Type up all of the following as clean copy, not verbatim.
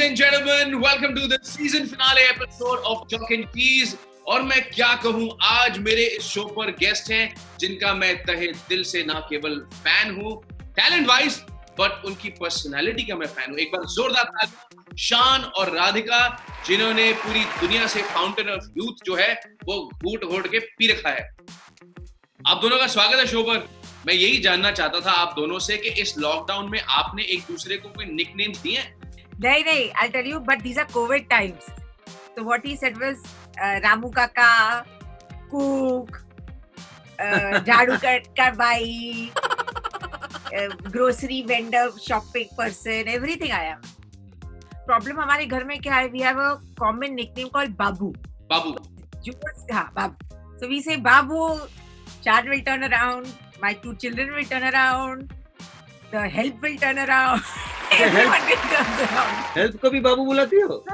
and gentlemen, welcome to the season finale episode of Chalk and Cheese. और मैं क्या कहूँ, आज मेरे इस शो पर गेस्ट हैं जिनका मैं तहे दिल से ना केवल फैन हूँ टैलेंट वाइज, बट उनकी पर्सनालिटी का मैं फैन हूँ। एक बार जोरदार ताली शान और राधिका, जिन्होंने पूरी दुनिया से फाउंटेन ऑफ यूथ जो है वो घूट घोट के पी रखा है। आप दोनों का स्वागत है शो पर। मैं यही जानना चाहता था आप दोनों से कि इस लॉकडाउन में आपने एक दूसरे को कोई निकनेम्स दिए हैं? नहीं, I'll tell you, but these are COVID times. So what he said was Ramu Kaka, cook, झाड़ू का भाई, grocery vendor, shopping person, everything I am. Problem हमारे घर में क्या है? We have a common nickname called Babu. बाबू। हाँ, Babu. So we say Babu, Chad will turn around, my 2 children will turn around, the help will turn around. Everyone will turn around. Help को भी बाबू बुलाती हो?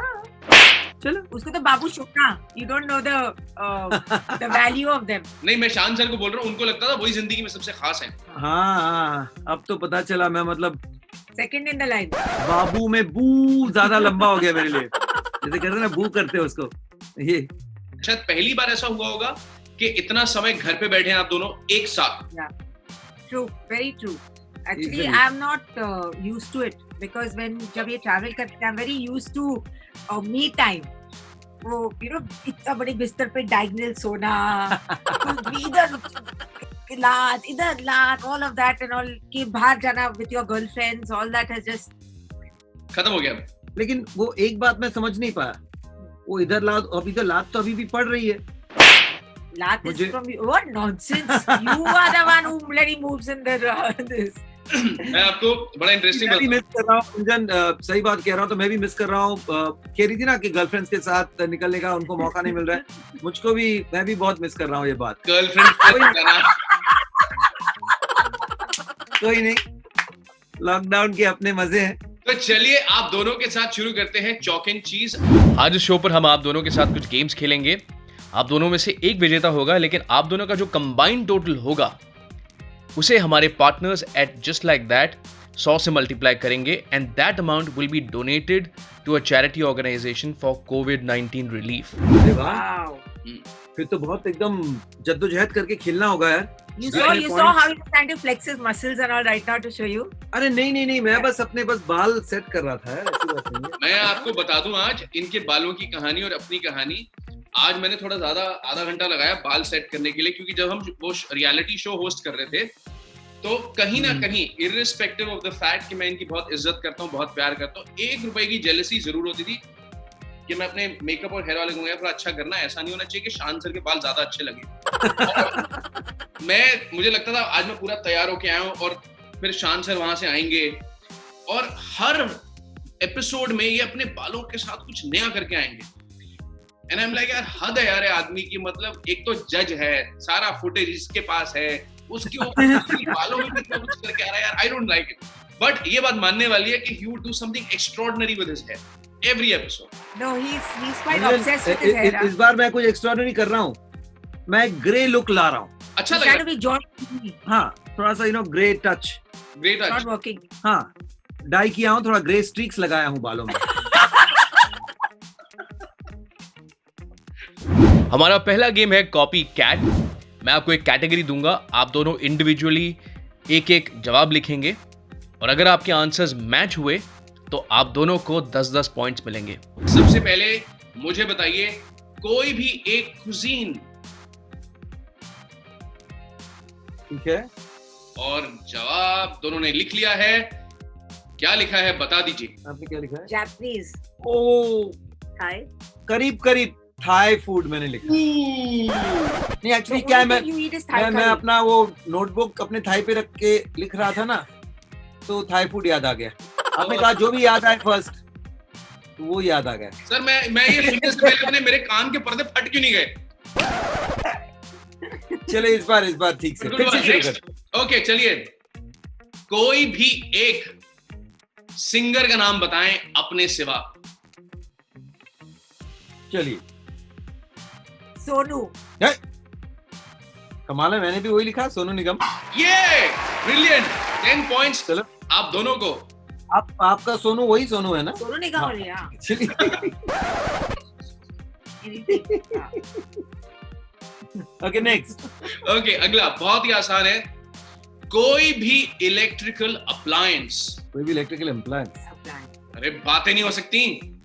चलो, उसको तो बाबू छोड़ना. You don't know the value of them. नहीं, मैं शान सर को बोल रहा हूँ, उनको लगता था वही जिंदगी में सबसे खास है। हाँ, अब तो पता चला। मैं मतलब Second in the line. बाबू में बू ज्यादा लंबा हो गया मेरे लिए। जैसे कहते हैं ना, बू करते हैं उसको। ये शायद पहली बार ऐसा हुआ होगा कि इतना समय घर पे बैठे हैं आप दोनों एक साथ। Yeah, true, very true. Actually, Easily. I'm not used to it because when जब ये travel करते हैं, I'm very used to me time. वो इतना बड़े बिस्तर पे diagonal सोना, इधर लात, all of that and all, कि बाहर जाना with your girlfriends, all that has just खत्म हो गया। लेकिन वो एक बात मैं समझ नहीं पाया। वो इधर लात, अभी तो लात तो अभी भी पड़ रही है। Lat is from you. What nonsense! You are the one who bloody moves in this. मैं आपको बड़ा इंटरेस्टिंग मैं भी मिस कर रहा हूँ कुंजन, सही बात कह रहा हूँ। तो मैं भी मिस कर रहा हूँ। कह रही थी ना कि गर्लफ्रेंड्स के साथ निकलने का उनको मौका नहीं मिल रहा है। मुझको भी, मैं भी बहुत मिस कर रहा हूँ ये बात। गर्लफ्रेंड कोई नहीं, लॉकडाउन के अपने मजे हैं। तो चलिए आप दोनों के साथ शुरू करते हैं चॉक एंड चीज। आज इस शो पर हम आप दोनों के साथ कुछ गेम्स खेलेंगे। आप दोनों में से एक विजेता होगा, लेकिन आप दोनों का जो कंबाइंड टोटल होगा उसे हमारे partners at just like that 100 से मल्टीप्लाई करेंगे and that amount will be donated to a charity organisation for कोविड-19 रिलीफ। अरे वाह, Wow. फिर तो बहुत एकदम जद्दोजहद करके खेलना होगा यार। You saw how he's trying to flex his muscles and all right now to show you. अरे नहीं, मैं बस अपने बाल सेट कर रहा था यार, ऐसी बात नहीं है। मैं आपको बता दूं आज इनके बालों की कहानी और अपनी कहानी। आज मैंने थोड़ा ज्यादा आधा घंटा लगाया बाल सेट करने के लिए, क्योंकि जब हम वो रियलिटी शो होस्ट कर रहे थे तो कहीं ना कहीं इर्रिस्पेक्टिव ऑफ द फैक्ट कि मैं इनकी बहुत इज्जत करता हूँ, बहुत प्यार करता हूँ, 1 रुपए की जेलसी जरूर होती थी कि मैं अपने मेकअप और हेयर वाले को थोड़ा अच्छा करना। ऐसा नहीं होना चाहिए कि शान सर के बाल ज्यादा अच्छे लगे। मुझे लगता था आज मैं पूरा तैयार होके आया हूँ और फिर शान सर वहां से आएंगे और हर एपिसोड में ये अपने बालों के साथ कुछ नया करके आएंगे। एंड आई एम लाइक, यार हद है यार आदमी की। मतलब एक तो जज है, सारा फुटेज इसके पास है, उसके ऊपर बालों में कितना कुछ करके आ रहा है यार। I don't like it, but ये बात मानने वाली है कि he would do something extraordinary with his hair every episode. No, he's quite obsessed with his hair. इस बार मैं कुछ एक्स्ट्राऑर्डिनरी कर रहा हूँ। मैं ग्रे लुक ला रहा हूँ। अच्छा He's trying लगा। to be John. हाँ, थोड़ा सा grey touch. Great Not touch. working. हाँ, डाई किया हूँ, थोड़ा ग्रे स्ट्रीक्स लगाया हूँ बालों में। हमारा पहला गेम है कॉपी कैट। मैं आपको एक कैटेगरी दूंगा, आप दोनों इंडिविजुअली एक जवाब लिखेंगे और अगर आपके आंसर्स मैच हुए तो आप दोनों को 10-10 पॉइंट्स मिलेंगे। सबसे पहले मुझे बताइए कोई भी एक कुजीन। ठीक है, और जवाब दोनों ने लिख लिया है। क्या लिखा है बता दीजिए। आपने क्या लिखा है? Japanese. ओ, Thai. करीब थाई फूड मैंने लिखा। नहीं, एक्चुअली क्या है, You eat is Thai मैं curry. अपना वो नोटबुक अपने थाई पे रख के लिख रहा था ना, तो थाई फूड याद आ गया। आपने कहा जो भी याद आए फर्स्ट, तो वो याद आ गया। सर मैं ये सुनने से पहले अपने मेरे कान के पर्दे फट क्यों नहीं गए? चले इस बार ठीक से फिर से शुरू कर। ओके चलिए, कोई भी एक सिंगर का नाम बताएं अपने सिवा। चलिए, Sonu. कमाल है, मैंने भी वही लिखा, सोनू निगम। ये ब्रिलियंट। 10 पॉइंट्स चलो, आप दोनों को। आपका सोनू वही सोनू है ना? सोनू निगम हाँ। वाले, हाँ। चलिए Anything, हाँ। Okay next. ओके, अगला बहुत ही आसान है। कोई भी इलेक्ट्रिकल अप्लायंस। कोई भी इलेक्ट्रिकल अप्लायंस। अरे बातें नहीं हो सकती।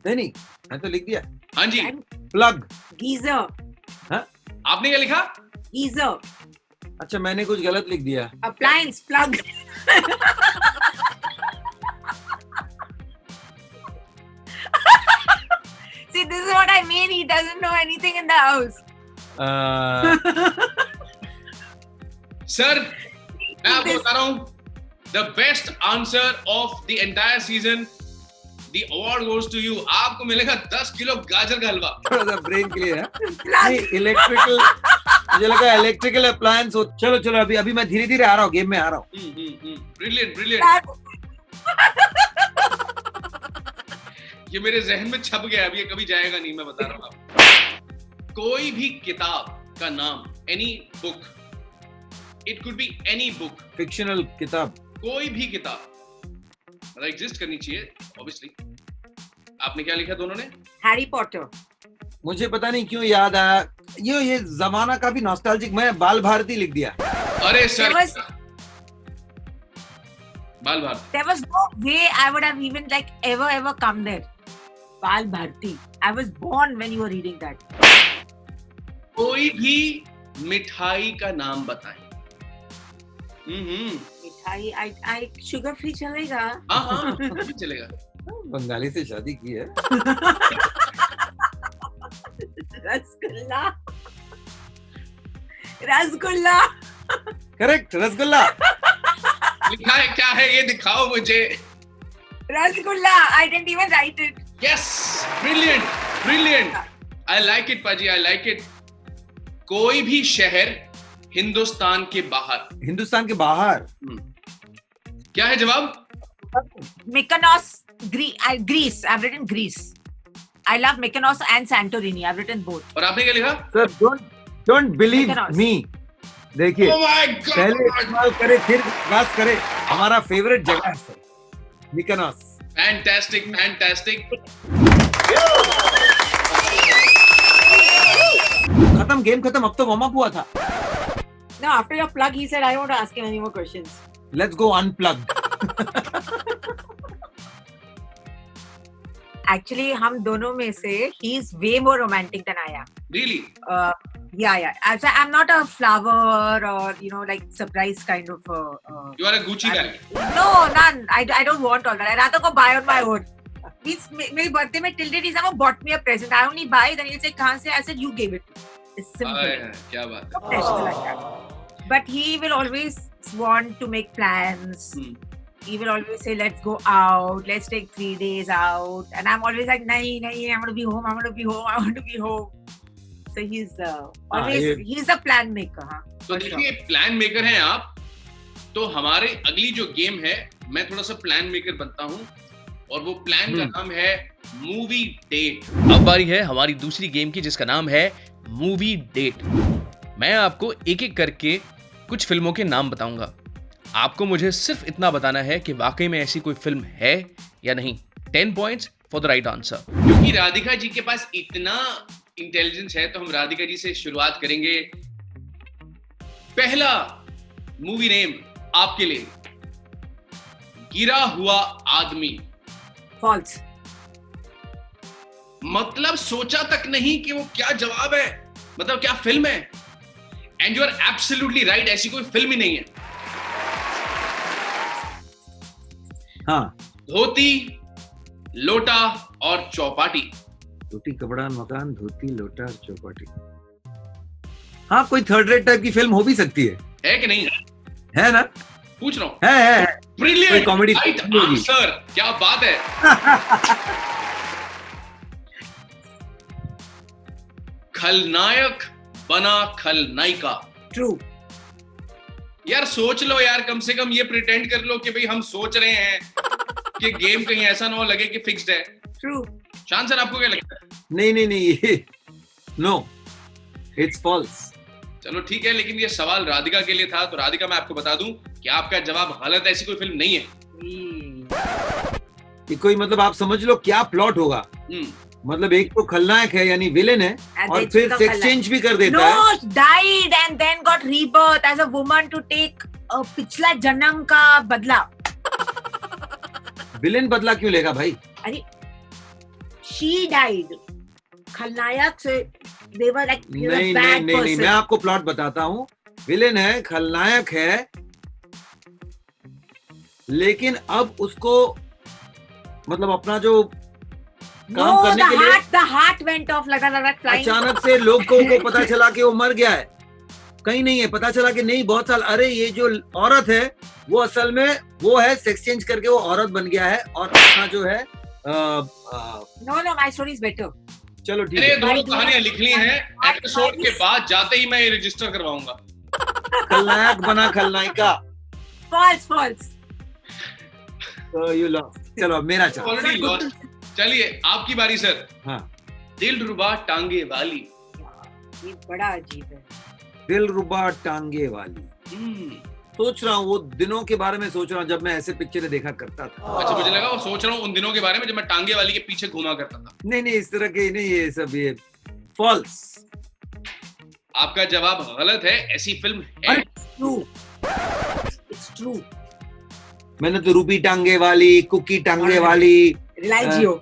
नहीं मैं तो लिख दिया। हाँ जी, प्लग। गीजर। आपने क्या लिखा? गीजर। अच्छा मैंने कुछ गलत लिख दिया। Appliance, plug. See, this is what I mean. He doesn't know anything in the house. Sir मैं आपको बता रहा हूँ, the best answer of the entire season, the award goes to you. आपको मिलेगा 10 किलो गाजर का हलवा। थोड़ा सा ब्रेन क्लियर है। Plug. इलेक्ट्रिकल, मुझे लगा इलेक्ट्रिकल अप्लायंस हो। चलो अभी मैं धीरे धीरे आ रहा हूँ, गेम में आ रहा हूँ। Brilliant brilliant. Plug. ये मेरे जहन में छप गया, अब ये कभी जाएगा नहीं, मैं बता रहा हूँ आपको। कोई भी किताब का नाम, any book, it could be any book, fictional किताब। कोई भी किताब मतलब एग्जिस्ट करनी चाहिए ऑब्वियसली। आपने क्या लिखा दोनों ने? Harry Potter. मुझे पता नहीं क्यों याद आया, ये जमाना काफी नॉस्टैल्जिक, मैं बाल भारती लिख दिया। अरे सर, There was- बाल Bharti. There was no way I would have even like ever come there. Bal Bharti. I was born when you were reading that. कोई भी मिठाई का नाम बताएं। मिठाई, I sugar free चलेगा. हाँ चलेगा। बंगाली से शादी की है। रसगुल्ला. रसगुल्ला. करेक्ट, रसगुल्ला। लिखा है क्या है ये दिखाओ मुझे। Rasgulla. I didn't even write it. Yes, brilliant brilliant. I like it पाजी, आई लाइक इट। कोई भी शहर हिंदुस्तान के बाहर। हिंदुस्तान के बाहर। क्या है जवाब? Mykonos, Greece. I've written Greece. I love Mykonos and Santorini. I've written both. और आपने क्या लिखा? Sir don't believe Mykonos. मी। देखिए Oh my God! पहले इस्तेमाल करे फिर बात करे। हमारा फेवरेट जगह है sir, Mykonos. Fantastic fantastic. Game खत्म, अब तो वार्म अप हुआ था। No, after your plug, he said, I don't want to ask him any more questions. Let's go unplugged. Actually, हम दोनों में से he is way more romantic than I am. Really? Yeah. I'm not a flower or like surprise kind of. You are a Gucci guy. No, none. I don't want all that. I rather go buy on my own. Means मेरी birthday में till date he's never bought me a present. I only buy, then he'll say कहाँ से? I said you gave it. It's simple. क्या बात है. No pressure like that. But he will always want to make plans. He will always say, let's go out, let's take 3 days out. And I'm always like, nahi, I want to be home, I want to be home. So he's he's a plan maker. तो देखिए, plan maker हैं आप, तो हमारे अगली जो game है, मैं थोड़ा सा प्लान मेकर बनता हूँ, और वो प्लान का नाम है मूवी डेट। अब बारी है हमारी दूसरी गेम की, जिसका नाम है मूवी डेट। मैं आपको एक एक करके कुछ फिल्मों के नाम बताऊंगा। आपको मुझे सिर्फ इतना बताना है कि वाकई में ऐसी कोई फिल्म है या नहीं। 10 points for the right answer. क्योंकि राधिका जी के पास इतना इंटेलिजेंस है, तो हम राधिका जी से शुरुआत करेंगे। पहला मूवी नेम आपके लिए, गिरा हुआ आदमी। False. मतलब सोचा तक नहीं कि वो क्या जवाब है, मतलब क्या फिल्म है। And you are absolutely right, ऐसी कोई फिल्म ही नहीं है। हाँ, धोती, लोटा और चौपाटी। रोटी कपड़ा मकान, धोती लोटा और चौपाटी। हाँ, कोई थर्ड रेट टाइप की फिल्म हो भी सकती है कि नहीं? है ना? पूछ रहा हूँ। है। Brilliant, comedy right answer. क्या बात है। खलनायक बना खलनायिका। True. यार सोच लो यार, कम से कम ये प्रिटेंड कर लो कि भाई हम सोच रहे हैं कि गेम कहीं ऐसा ना हो लगे कि फिक्स्ड है। True. शान सर, आपको क्या लगता है? नहीं, ये नो, इट्स फॉल्स। चलो ठीक है, लेकिन ये सवाल राधिका के लिए था, तो राधिका मैं आपको बता दूं कि आपका जवाब गलत है, ऐसी कोई फिल्म नहीं है। कि कोई मतलब आप समझ लो क्या प्लॉट होगा। मतलब एक तो खलनायक है यानी विलेन है और फिर सेक्स चेंज भी कर देता है। No, died and then got rebirth as a woman to take पिछला जन्म का बदला। विलेन बदला क्यों लेगा भाई? अरे she died, खलनायक से they were like नहीं, bad person। मैं आपको प्लॉट बताता हूँ। विलेन है, खलनायक है, लेकिन अब उसको मतलब अपना जो काम करने के लिए the heart went off like that flying। अचानक से लोगों को पता चला कि वो मर गया है, कहीं नहीं है, पता चला कि नहीं बहुत साल, अरे ये जो औरत है वो असल में वो है, सेक्स चेंज करके वो औरत बन गया है और अपना जो है no my story is better। चलो ठीक है। है, दोनों कहानियां लिख ली हैं, एपिसोड के बाद जाते ही मैं ये रजिस्टर करवाऊंगा। खलनायक बना खलनायिका। false तो यू लॉस्ट। चलो मेरा चांस। Already lost. चलिए आपकी बारी सर। हाँ, दिलरुबा टांगे वाली। ये बड़ा अजीब है। दिलरुबा टांगे वाली। सोच रहा हूँ वो दिनों के बारे में सोच रहा हूँ जब मैं ऐसे पिक्चरें देखा करता था। अच्छा, मुझे लगा वो सोच रहा हूँ उन दिनों के बारे में जब मैं टांगे वाली के पीछे घूमा करता था। नहीं इस तरह के नहीं, ये सब ये फॉल्स। आपका जवाब गलत है, ऐसी फिल्म है। It's true। मैंने तो रूपी टांगे वाली, कुकी टांगे वाली, रिलाइजियो,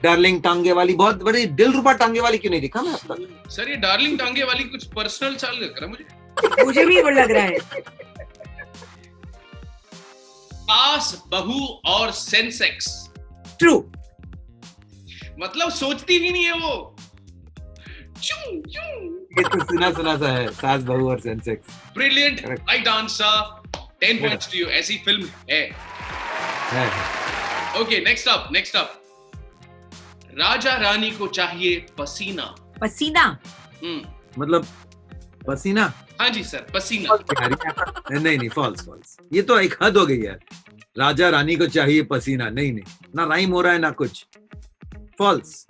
डार्लिंग टांगे वाली, बहुत बड़ी। दिलरुबा टांगे वाली क्यों नहीं देखा मैं अब तक? सर ये डार्लिंग टांगे वाली कुछ पर्सनल चाल लग रहा है मुझे। मुझे भी वो लग रहा है। सास बहू और सेंसेक्स। ट्रू। मतलब सोचती भी नहीं है वो। चूं चूं। ये तो सुना सा है, सास बहू और Sensex. Brilliant, right answer. 10 points to you. ऐसी फिल्म है। Okay, next up. राजा रानी को चाहिए पसीना। पसीना मतलब पसीना? हाँ जी सर, पसीना। नहीं फॉल्स। ये तो एक हद हो गई है। राजा रानी को चाहिए पसीना, नहीं ना राइम हो रहा है ना कुछ। फॉल्स।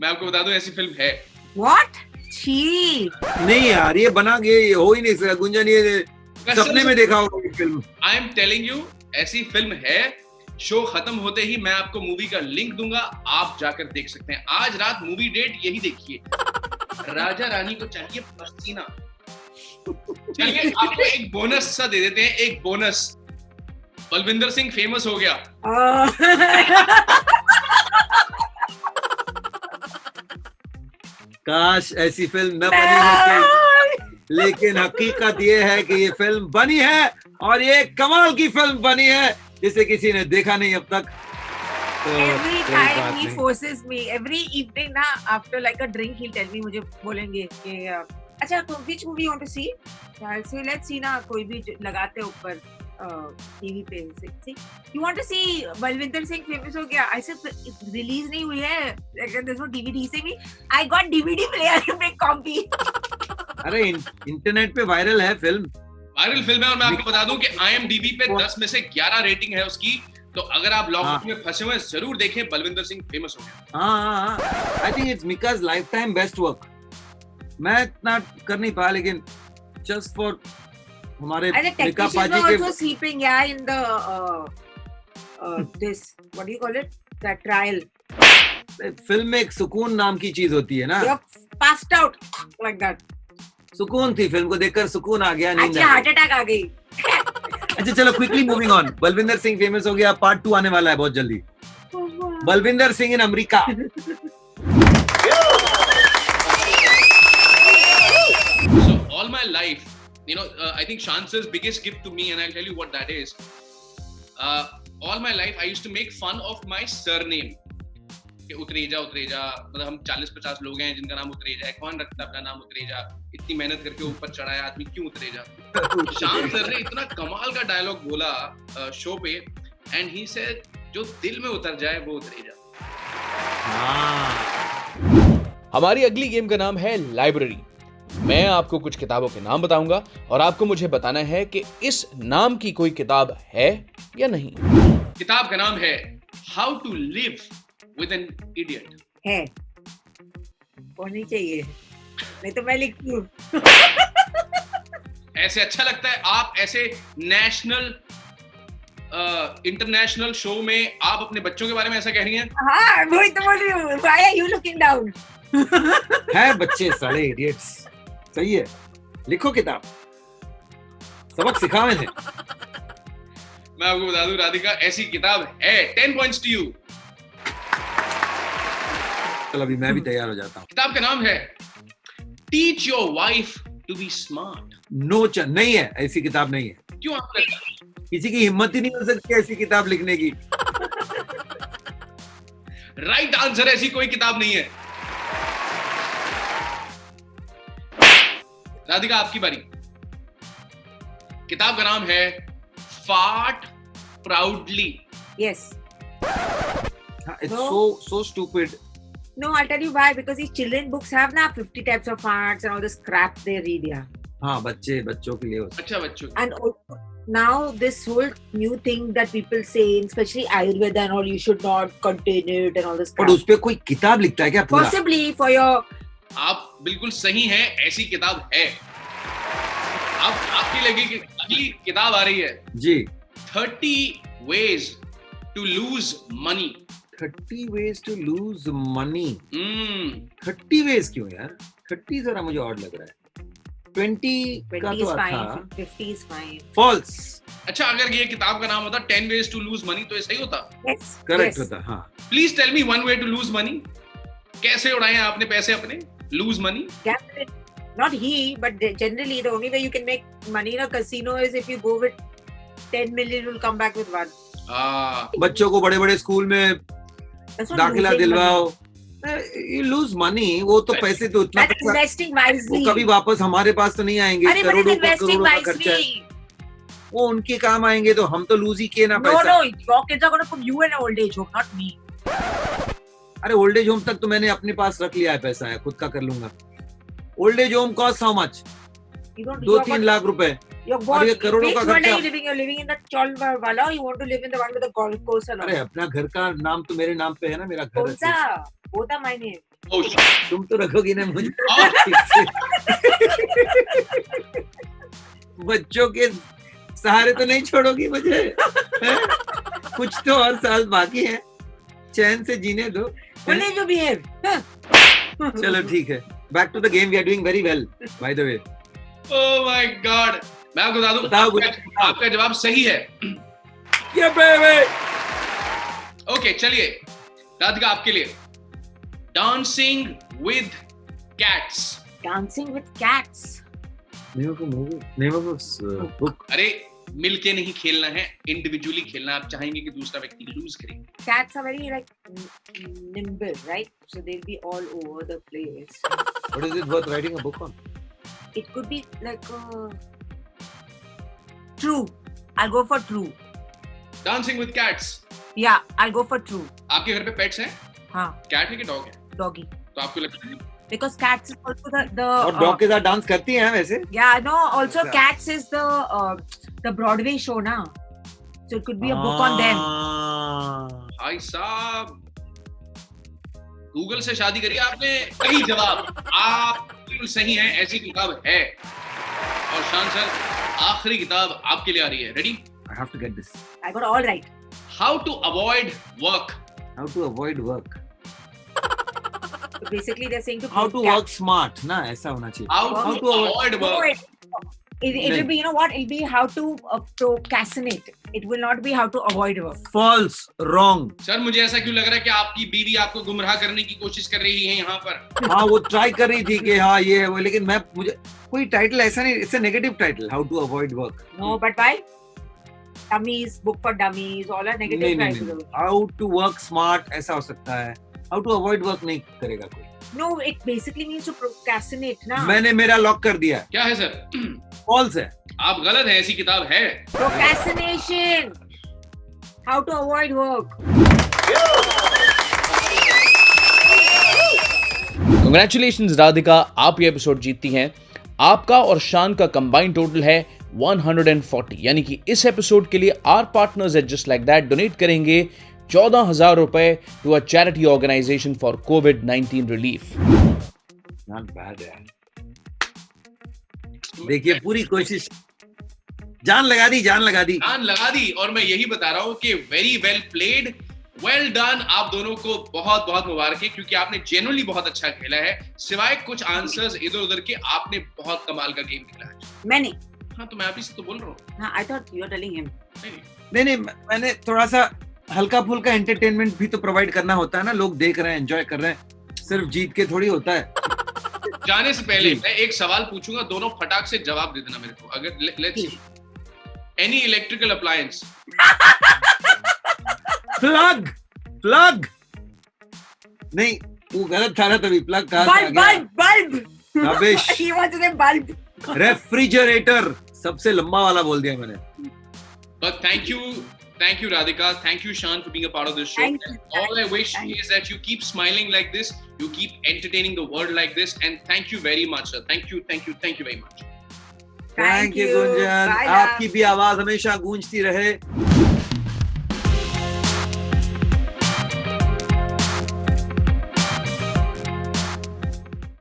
मैं आपको बता दूं ऐसी फिल्म है। What? छी। नहीं यार, ये बना के ये हो ही नहीं सकता। गुंजन ये सपने में देखा होगा ये film. I am telling you, ऐसी फिल्म है। शो खत्म होते ही मैं आपको मूवी का लिंक दूंगा, आप जाकर देख सकते हैं। आज रात मूवी डेट यही देखिए, राजा रानी को चाहिए पसीना। चलिए आपको एक बोनस सा दे देते हैं, एक बोनस। बलविंदर सिंह फेमस हो गया। काश ऐसी फिल्म न बनी होती, लेकिन हकीकत ये है कि ये फिल्म बनी है और ये कमाल की फिल्म बनी है जिसे किसी ने देखा नहीं अब तक। Every time he forces me, every evening ना, after like a drink, he'll tell me, मुझे बोलेंगे कि अच्छा तो which movie you want to see? I'll say let's see ना, कोई भी लगाते ऊपर टीवी पे। See, you want to see Balwinder Singh famous हो गया? I said रिलीज नहीं हुई है, there's no DVD। से भी I got DVD player में कॉपी। अरे इंटरनेट पे वायरल है फिल्म। वायरल फिल्म है और मैं आपको बता दूं कि IMDb पे 10 में से 11 रेटिंग है उसकी। तो अगर आप लॉकडाउन में फंसे हुए जरूर देखें, बलविंदर सिंह फेमस हो गया। हाँ। I think it's Mika's lifetime best work. मैं इतना कर नहीं पाया, लेकिन जस्ट फॉर हमारे मिका पाजी के also sleeping in the this what do you call it, that trial। Film में एक सुकून नाम की चीज होती है ना। You're passed out like that। सुकून थी, फिल्म को देखकर सुकून आ गया, नींद अच्छा हार्ट अटैक आ गई। अच्छा चलो quickly moving on. Balwinder Singh famous हो गया, पार्ट 2 आने वाला है बहुत जल्दी। Balwinder Singh in America. So all my life, you know, I think Shansa's biggest gift to me, and I'll tell you what that is. All my life I used to make fun of my surname. कि उतरेजा, मतलब हम 40-50 लोग हैं जिनका नाम उतरेजा है। कौन रखता अपना नाम उतरेजा? इतनी मेहनत करके ऊपर चढ़ा है आदमी, क्यों उतरेजा? शान सर ने इतना कमाल का डायलॉग बोला शो पे, एंड ही सेड जो दिल में उतर जाए वो उतरेजा। हमारी अगली गेम का नाम है लाइब्रेरी। मैं आपको कुछ किताबों के नाम बताऊंगा और आपको मुझे बताना है कि इस नाम की कोई किताब है या नहीं। किताब का नाम है how to live with an idiot. है, होनी चाहिए, नहीं तो मैं लिखती हूँ। ऐसे अच्छा लगता है, आप ऐसे नेशनल इंटरनेशनल शो में आप अपने बच्चों के बारे में ऐसा कह रही हैं? हाँ, वही तो बोल रही हूँ. Why are you looking down? है बच्चे साले इडियट्स. सही है, लिखो किताब, सबक सिखावे थे. मैं आपको बता दूं राधिका, ऐसी किताब है. 10 पॉइंट्स टू यू. चल अभी मैं भी तैयार हो जाता हूँ. किताब का नाम है teach your wife to be smart. No नहीं है, ऐसी किताब नहीं है. क्यों आपको लगता है? किसी की हिम्मत ही नहीं हो सकती ऐसी किताब लिखने की. राइट आंसर, ऐसी कोई किताब नहीं है. राधिका आपकी बारी. किताब का नाम है fart proudly. Yes. It's No. so stupid. No, I'll tell you why. Because these children books have now 50 types of arts and all this crap they read, yeah. हाँ बच्चों के लिए हो. अच्छा बच्चों. And also, now this whole new thing that people say, especially Ayurveda and all, you should not contain it and all this और crap. उस पे कोई किताब लिखता है क्या पूरा? Possibly for your. आप बिल्कुल सही हैं, ऐसी किताब है. आपकी लगी कि अगली किताब आ रही है जी. 30 ways to lose money. 30 ways to lose money. 30 Hmm. ways क्यों यार? 30 जरा मुझे ऑड लग रहा है. 20 का 20 तो is fine, था. 50 is fine. False. अच्छा, अगर ये किताब का नाम होता 10 ways to lose money तो ये सही होता. Yes. Correct yes. होता. हाँ. Please tell me one way to lose money. कैसे उड़ाए हैं आपने पैसे अपने? Lose money. Gambling. Not he, but generally the only way you can make money in a casino is if you go with 10 million, you'll come back with 1. बच्चों को बड़े-बड़े school में That's not दाखिला losing दिलवाओ. money. You lose money. वो तो पैसे तो उतना That's investing wisely. वो कभी वापस हमारे पास तो नहीं आएंगे. अरे but it's करोड़ों investing का खर्चा है. wisely. वो उनके काम आएंगे तो हम तो लूज ही किए ना No, पैसा. no, your kids are going to put you in an old age home, not me. अरे ओल्ड एज होम तक तो मैंने अपने पास रख लिया है पैसा, है खुद का कर लूंगा. Old age home cost how much? You don't. 2-3 lakh रुपए. You're और ये what? करोड़ों का Which one are खर्चा. you living? You're living in the Chol wala, or you want to live in the one with the golf course and all? अरे अपना घर का नाम तो मेरे नाम पे है ना, मेरा घर कौन है. सा? Both are my name. Oh, तुम तो रखोगी ना मुझे. और ठीक से. बच्चों के सहारे तो नहीं छोड़ोगी मुझे, हैं? कुछ तो और साल बाकी है, चैन से जीने दो. Only if you behave. Huh? चलो ठीक है. Back to the game. We are doing very well by the way. oh my God. मैं आपको बता दूं, बताओ कुछ. आपका जवाब सही है. ये बेबी. ओके, चलिए राधिका आपके लिए dancing with cats. Dancing with cats. Name of a movie. Name of a book. अरे मिलके नहीं खेलना है, इंडिविजुअली खेलना. आप चाहेंगे कि दूसरा व्यक्ति लूज करे. Cats are very like nimble, right? So they'll be all over the place. What is it worth writing a book on? It could be like true. I'll go for true. Dancing with cats. Yeah, I'll go for true. आपके घर पे pets हैं? हाँ, cat है कि dog है? doggy. तो आपको लगता है Because cats is also the और डॉग के साथ डांस करती हैं वैसे. yeah, no, also Exactly. cats is the Broadway show na. So it could be a book on them. भाई साहब, गूगल से शादी करी आपने. सही जवाब. आप बिल्कुल सही हैं, ऐसी किताब है. और शान सर, आखिरी किताब आपके लिए आ रही है. Ready? I have to get this. I got all right. How to avoid work. How to avoid work. So basically they're saying to How keep to cats. work smart ना, ऐसा होना चाहिए. How How to to avoid No, work. it will be, you know what? It'll be how to procrastinate. It will not be how to avoid work. False, wrong. Sir मुझे ऐसा क्यों लग रहा है कि आपकी बीवी आपको गुमराह करने की कोशिश कर रही है यहाँ पर. हाँ वो ट्राई कर रही थी कि हाँ ये है वो, लेकिन मैं मुझे कोई टाइटल ऐसा नहीं. It's a negative title. How to avoid work. No, but why? Dummies, book for dummies, all are negative नहीं titles. नहीं. How to work smart ऐसा हो सकता है. How to avoid work नहीं करेगा कोई. No, it basically means to procrastinate, na? मैंने मेरा लॉक कर दिया. क्या है सर? False है. आप गलत हैं, ऐसी किताब है. Procrastination. How to avoid work. Congratulations Radhika, आप ये एपिसोड जीतती हैं. आपका और शान का कंबाइंड टोटल है 140. यानी कि इस एपिसोड के लिए our partners at just like that donate करेंगे 14,000 रुपए to a charity organisation for कोविड-19 रिलीफ. Not bad यार. देखिए पूरी कोशिश जान लगा दी जान लगा दी। और मैं यही बता रहा हूँ कि very well played, well done. आप दोनों को बहुत बहुत मुबारक है, क्योंकि आपने जेन्युइनली बहुत अच्छा खेला है। सिवाय कुछ आंसर्स इधर उधर के, आपने बहुत कमाल का गेम खेला है। मैंने हाँ, तो मैं अभी से तो बोल रहा हूँ। हाँ, I thought you were telling him. नहीं, मैंने थोड़ा सा हल्का फुल्का एंटरटेनमेंट भी तो प्रोवाइड करना होता है ना। लोग देख रहे हैं, एंजॉय कर रहे हैं, सिर्फ जीत के थोड़ी होता है। जाने से पहले मैं एक सवाल पूछूंगा, दोनों फटाक से जवाब दे देना मेरे को। अगर let's see, any electrical appliance. Plug नहीं, वो गलत था ना, तभी प्लग कहा। Bulb rubbish. He wants to say bulb. Refrigerator, सबसे लंबा वाला बोल दिया मैंने। But thank you Radhika, thank you Shan for being a part of this show. Thank you. All I wish is that you keep smiling like this, you keep entertaining the world like this, and thank you very much sir. Thank you very much. Thank you Gunjan, Bye, आपकी भी आवाज हमेशा गूंजती रहे।